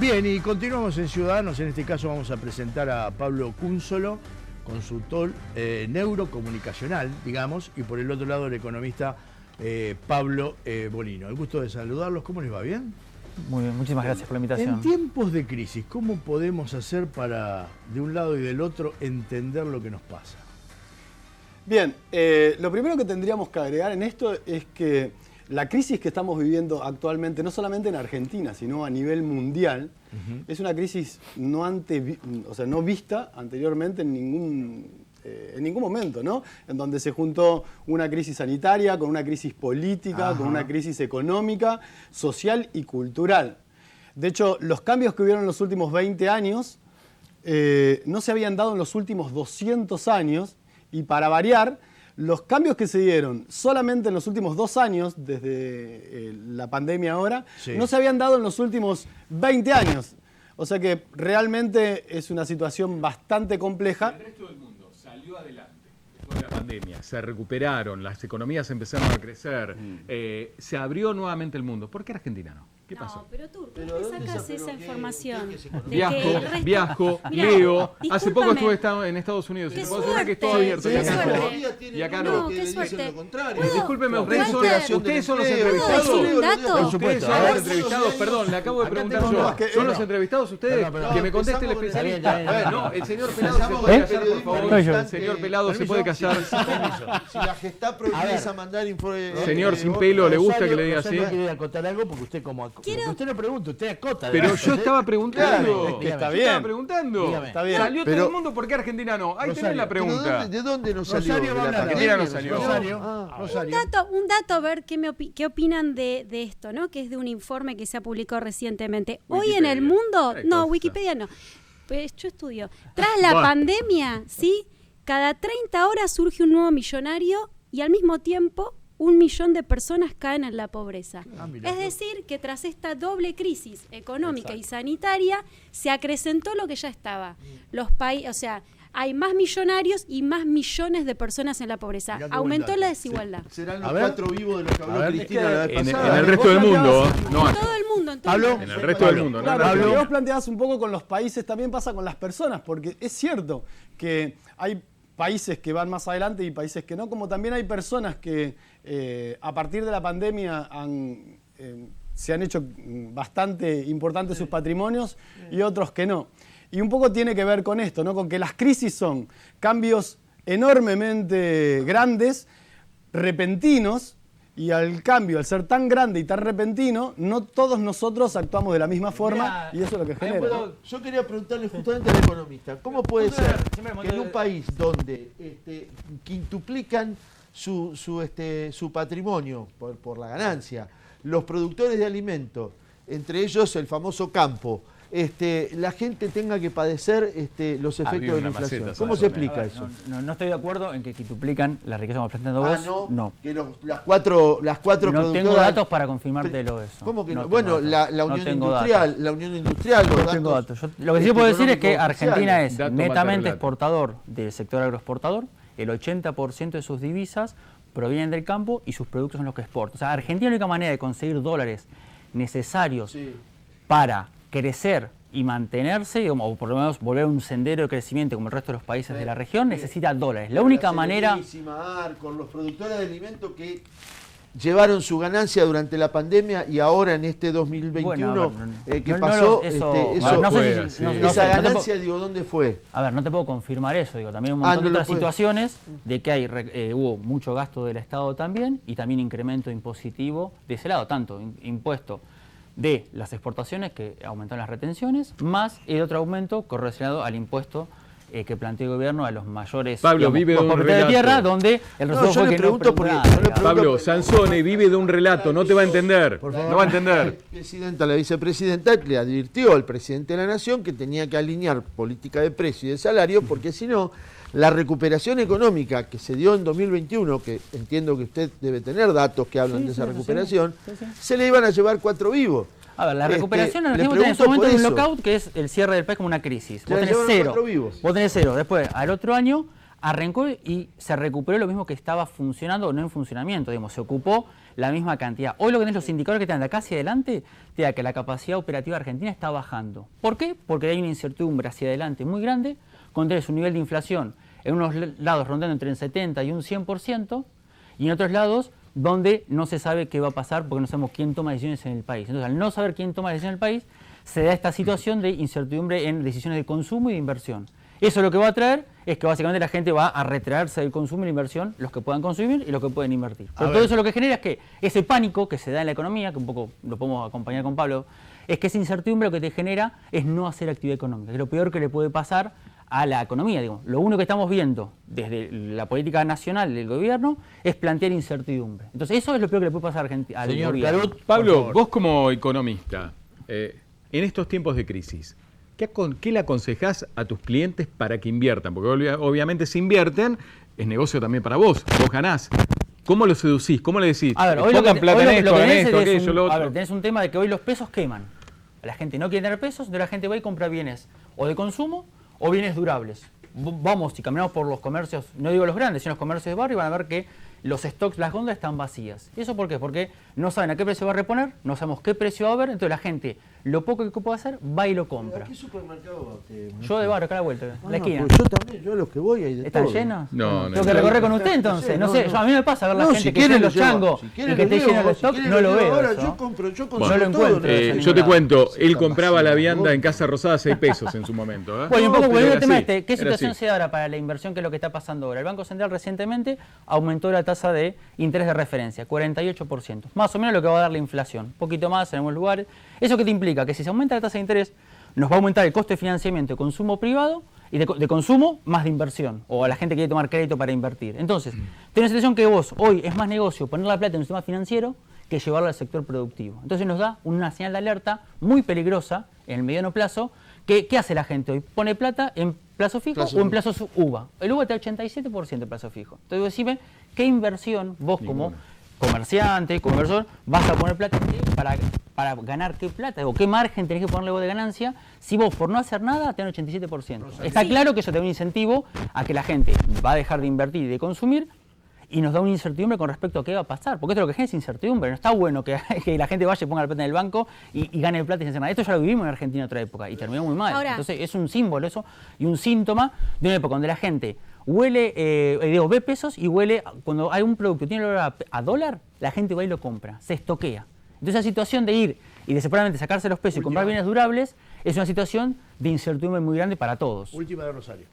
Bien, y continuamos en Ciudadanos. En este caso vamos a presentar a Pablo Cúnsolo, consultor neurocomunicacional, digamos, y por el otro lado el economista Pablo Bolino. El gusto de saludarlos. ¿Cómo les va? ¿Bien? Muy bien, muchísimas gracias por la invitación. En tiempos de crisis, ¿cómo podemos hacer para, de un lado y del otro, entender lo que nos pasa? Bien, lo primero que tendríamos que agregar en esto es que la crisis que estamos viviendo actualmente, no solamente en Argentina, sino a nivel mundial, es una crisis no vista anteriormente en ningún momento, ¿no? En donde se juntó una crisis sanitaria con una crisis política, con una crisis económica, social y cultural. De hecho, los cambios que hubieron en los últimos 20 años no se habían dado en los últimos 200 años, y para variar, los cambios que se dieron solamente en los últimos 2 años, desde la pandemia ahora, no se habían dado en los últimos 20 años. O sea que realmente es una situación bastante compleja. El resto del mundo salió adelante después de la pandemia, se recuperaron, las economías empezaron a crecer, se abrió nuevamente el mundo. ¿Por qué Argentina no? ¿Qué pasó? No, pero Turco, ¿dónde sacas esa información? Viajo, leo. Hace poco estuve en Estados Unidos. Qué puedo asegurar que es todo suerte, abierto. qué suerte. Y acá no. Qué suerte. Discúlpeme, Walter, ¿ustedes son los ¿puedo entrevistados? decir un dato? ¿Ustedes son los entrevistados? Perdón, le acabo de preguntar yo. ¿Son los entrevistados ustedes? Que me conteste el especialista. A ver, no, el señor Pelado se puede callar, por favor. El señor Pelado se puede callar. Si la Gestapo empieza a mandar informe... Señor sin pelo, ¿le gusta que le diga así? Yo quería acotar algo porque usted usted no pregunta, usted acota. Pero yo estaba preguntando. Es que está Yo bien. estaba preguntando. Dígame. Está bien. Salió todo el mundo, ¿por qué Argentina no? Ahí tenés la pregunta. ¿De dónde nos salió? Rosario va a hablar. Argentina no salió. Rosario. Un dato, a ver qué opinan de esto, ¿no? Que es de un informe que se ha publicado recientemente. Hoy en el mundo, no, Wikipedia no, pues yo estudio. Tras la pandemia, ¿sí? Cada 30 horas surge un nuevo millonario y al mismo tiempo 1 millón de personas caen en la pobreza. Es decir, que tras esta doble crisis económica y sanitaria se acrecentó lo que ya estaba. Hay más millonarios y más millones de personas en la pobreza. Aumentó la desigualdad. Serán los 4 vivos de los que habló Cristina la vez En pasada. el resto del mundo, no En todo el mundo. en el resto del mundo. Claro, lo que vos planteabas un poco con los países también pasa con las personas, porque es cierto que hay países que van más adelante y países que no, como también hay personas que a partir de la pandemia se han hecho bastante importantes sus patrimonios y otros que no. Y un poco tiene que ver con esto, ¿no? Con que las crisis son cambios enormemente grandes, repentinos, y al ser tan grande y tan repentino, no todos nosotros actuamos de la misma forma, y eso es lo que genera. Yo quería preguntarle justamente al economista, ¿cómo puede ser que en un país donde quintuplican su patrimonio por la ganancia, los productores de alimentos, entre ellos el famoso campo, la gente tenga que padecer los efectos de la inflación? ¿Cómo se explica eso? No estoy de acuerdo en que quintuplican la riqueza como presentando vos. No. Que las cuatro No productoras... tengo datos para confirmártelo eso. ¿Cómo que no? No Bueno, tengo la datos. Unión No tengo Industrial, datos. la Unión Industrial, los No datos... tengo datos. Lo que sí puedo decir es que Argentina es Dato netamente mata relato. exportador del sector agroexportador. El 80% de sus divisas provienen del campo y sus productos son los que exporta. O sea, Argentina es la única manera de conseguir dólares necesarios para crecer y mantenerse, o por lo menos volver a un sendero de crecimiento como el resto de los países de la región, necesita dólares. La única manera... Con los productores de alimentos que llevaron su ganancia durante la pandemia y ahora en este 2021 que pasó, esa ganancia, digo, ¿dónde fue? A ver, no te puedo confirmar eso, digo, también un montón de otras situaciones de que hubo mucho gasto del Estado también y también incremento impositivo de ese lado, tanto impuesto de las exportaciones, que aumentaron las retenciones, más el otro aumento correlacionado al impuesto que planteó el gobierno a los mayores vive de un propietarios de tierra, donde el resultado fue que Pablo, Sansone vive de un relato, no te va a entender. No va a entender. La vicepresidenta le advirtió al presidente de la Nación que tenía que alinear política de precio y de salario, porque si no, la recuperación económica que se dio en 2021, que entiendo que usted debe tener datos que hablan de esa recuperación, se le iban a llevar 4 vivos. A ver, la recuperación en ese momento de un lockout, que es el cierre del país como una crisis. Vos tenés cero. Vos tenés cero. Después, al otro año, arrancó y se recuperó lo mismo que estaba funcionando o no en funcionamiento, digamos, se ocupó la misma cantidad. Hoy lo que tenés los indicadores que te dan de acá hacia adelante, te da que la capacidad operativa argentina está bajando. ¿Por qué? Porque hay una incertidumbre hacia adelante muy grande, cuando tenés un nivel de inflación en unos lados rondando entre el 70 y un 100%, y en otros lados donde no se sabe qué va a pasar porque no sabemos quién toma decisiones en el país. Entonces, al no saber quién toma decisiones en el país, se da esta situación de incertidumbre en decisiones de consumo y de inversión. Eso lo que va a traer es que básicamente la gente va a retraerse del consumo y la inversión, los que puedan consumir y los que pueden invertir. Pero todo eso lo que genera es que ese pánico que se da en la economía, que un poco lo podemos acompañar con Pablo, es que esa incertidumbre lo que te genera es no hacer actividad económica, que es lo peor que le puede pasar a la economía. Digamos. Lo único que estamos viendo desde la política nacional del gobierno es plantear incertidumbre. Entonces eso es lo peor que le puede pasar al gobierno. Pablo, vos como economista, en estos tiempos de crisis, ¿qué le aconsejás a tus clientes para que inviertan? Porque obviamente si invierten, es negocio también para vos, vos ganás. ¿Cómo lo seducís? ¿Cómo le decís? A ver, hoy pongan plata en esto, aquello, lo otro. A ver, tenés un tema de que hoy los pesos queman. La gente no quiere tener pesos, entonces la gente va y compra bienes o de consumo o bienes durables. Vamos, si caminamos por los comercios, no digo los grandes, sino los comercios de barrio, van a ver que los stocks, las góndolas están vacías. ¿Y eso por qué? Porque no saben a qué precio va a reponer, no sabemos qué precio va a haber, entonces la gente, lo poco que puede hacer, va y lo compra. ¿A qué supermercado te Yo de barrio, acá a la vuelta, la esquina. Pues yo también, yo a los que voy hay de ¿Están todo. llenos? No. Tengo que recorrer con usted entonces, no sé, yo, a mí me pasa ver la gente que tiene los changos y que te llena los stocks, no lo veo. Ahora eso. yo compro yo lo encuentro. Yo te cuento, él compraba la vianda en Casa Rosada a 6 pesos en su momento. Bueno, y un poco volviendo al tema así, ¿qué situación se da ahora para la inversión, que es lo que está pasando ahora? El Banco Central recientemente aumentó la tasa de interés de referencia, 48%. Más o menos lo que va a dar la inflación. Un poquito más en algunos lugares. ¿Eso qué te implica? Que si se aumenta la tasa de interés, nos va a aumentar el costo de financiamiento de consumo privado y de consumo más de inversión. O a la gente que quiere tomar crédito para invertir. Entonces, tenés una situación que vos, hoy es más negocio poner la plata en un sistema financiero que llevarla al sector productivo. Entonces nos da una señal de alerta muy peligrosa en el mediano plazo. ¿Qué hace la gente hoy? Pone plata en plazo fijo o en plazo UVA. El UVA te da 87% de plazo fijo. Entonces decime, ¿qué inversión vos como comerciante, como inversor, vas a poner plata para ganar qué plata? ¿O qué margen tenés que ponerle vos de ganancia si vos por no hacer nada te dan 87%? Está claro que eso te da un incentivo a que la gente va a dejar de invertir y de consumir, y nos da una incertidumbre con respecto a qué va a pasar, porque esto es lo que genera es incertidumbre. No está bueno que la gente vaya y ponga la plata en el banco y gane plata sin hacer nada. Esto ya lo vivimos en Argentina en otra época y terminó muy mal. Ahora, entonces es un símbolo eso y un síntoma de una época donde la gente huele, ve pesos y huele, cuando hay un producto que tiene olor a dólar, la gente va y lo compra, se estoquea. Entonces la situación de ir y desesperadamente sacarse los pesos y comprar bienes durables es una situación de incertidumbre muy grande para todos. Última de Rosario.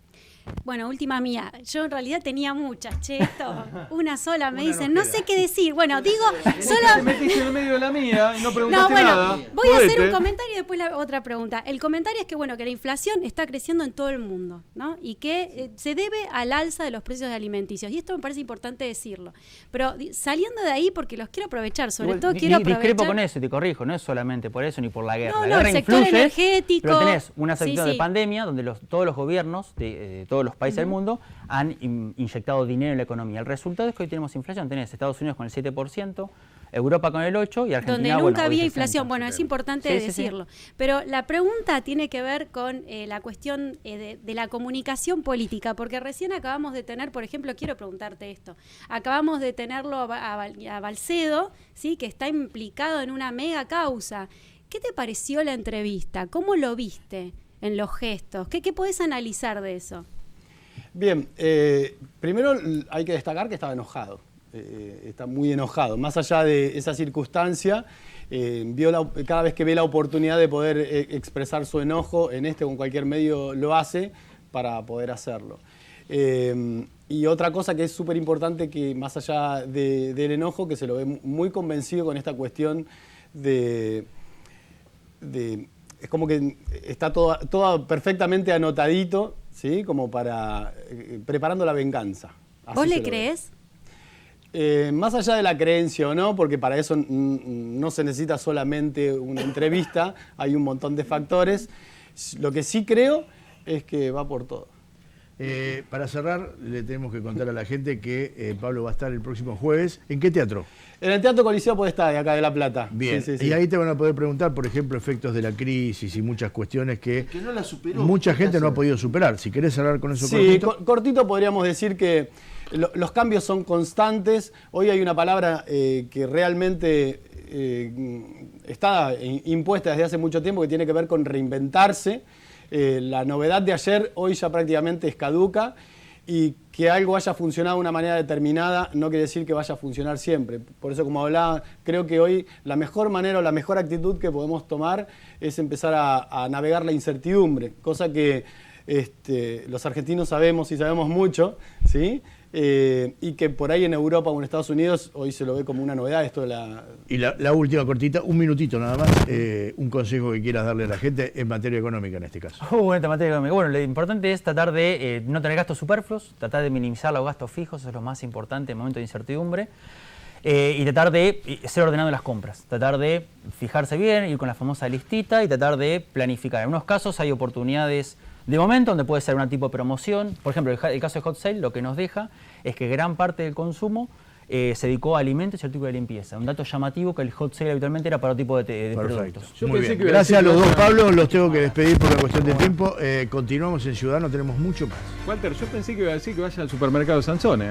Bueno, última mía. Yo en realidad tenía muchas, che, esto, una sola, me dicen, no sé qué decir. Bueno, digo, sola... Te metiste en el medio de la mía y no preguntaste No, bueno, nada. voy a hacer un comentario y después la otra pregunta. El comentario es que, bueno, que la inflación está creciendo en todo el mundo, ¿no? Y que se debe al alza de los precios de alimenticios. Y esto me parece importante decirlo. Pero saliendo de ahí, porque los quiero aprovechar, sobre todo quiero aprovechar... Discrepo con eso, te corrijo, no es solamente por eso ni por la guerra. No, la guerra el sector influye, energético... pero tenés una situación Sí, de pandemia donde todos los gobiernos de todos los países del mundo han inyectado dinero en la economía. El resultado es que hoy tenemos inflación. Tenés Estados Unidos con el 7%, Europa con el 8% y Argentina, donde nunca había el 60%. inflación. Bueno, es importante decirlo. Sí. Pero la pregunta tiene que ver con la cuestión de la comunicación política, porque recién acabamos de tener, por ejemplo, quiero preguntarte esto, acabamos de tenerlo a Balcedo, ¿sí? Que está implicado en una mega causa. ¿Qué te pareció la entrevista? ¿Cómo lo viste en los gestos? ¿Qué podés analizar de eso? Bien, primero hay que destacar que estaba enojado, está muy enojado. Más allá de esa circunstancia, cada vez que ve la oportunidad de poder expresar su enojo en o en cualquier medio lo hace para poder hacerlo. Y otra cosa que es súper importante, que más allá del enojo, que se lo ve muy convencido con esta cuestión de es como que está todo perfectamente anotadito, ¿sí? Como para preparando la venganza. Así ¿Vos le crees? Más allá de la creencia o no, porque para eso no se necesita solamente una entrevista, hay un montón de factores. Lo que sí creo es que va por todo. Para cerrar, le tenemos que contar a la gente que Pablo va a estar el próximo jueves. ¿En qué teatro? En el Teatro Coliseo Podestá, de acá de La Plata. Bien, Sí, sí, sí. y ahí te van a poder preguntar, por ejemplo, efectos de la crisis y muchas cuestiones que no la superó. mucha gente no ha podido superar. Si querés cerrar con eso Sí, cortito. cortito podríamos decir que los cambios son constantes. Hoy hay una palabra que realmente está impuesta desde hace mucho tiempo, que tiene que ver con reinventarse. La novedad de ayer hoy ya prácticamente es caduca, y que algo haya funcionado de una manera determinada no quiere decir que vaya a funcionar siempre. Por eso, como hablaba, creo que hoy la mejor manera o la mejor actitud que podemos tomar es empezar a navegar la incertidumbre, cosa que los argentinos sabemos y sabemos mucho, ¿sí? Y que por ahí en Europa o en Estados Unidos hoy se lo ve como una novedad esto de la... Y la última cortita, un minutito nada más, un consejo que quieras darle a la gente en materia económica en este caso. En materia económica. Bueno, lo importante es tratar de no tener gastos superfluos, tratar de minimizar los gastos fijos, eso es lo más importante en momentos de incertidumbre. Y tratar de ser ordenado en las compras, tratar de fijarse bien, ir con la famosa listita y tratar de planificar. En unos casos hay oportunidades de momento donde puede ser un tipo de promoción. Por ejemplo, el caso de Hot Sale lo que nos deja es que gran parte del consumo se dedicó a alimentos y artículos de limpieza. Un dato llamativo que el Hot Sale habitualmente era para otro tipo de productos. Muy bien. Gracias a los dos, Pablo. Los tengo que despedir por la cuestión de tiempo. Continuamos en Ciudadano, tenemos mucho más. Walter, yo pensé que iba a decir que vaya al supermercado Sansón,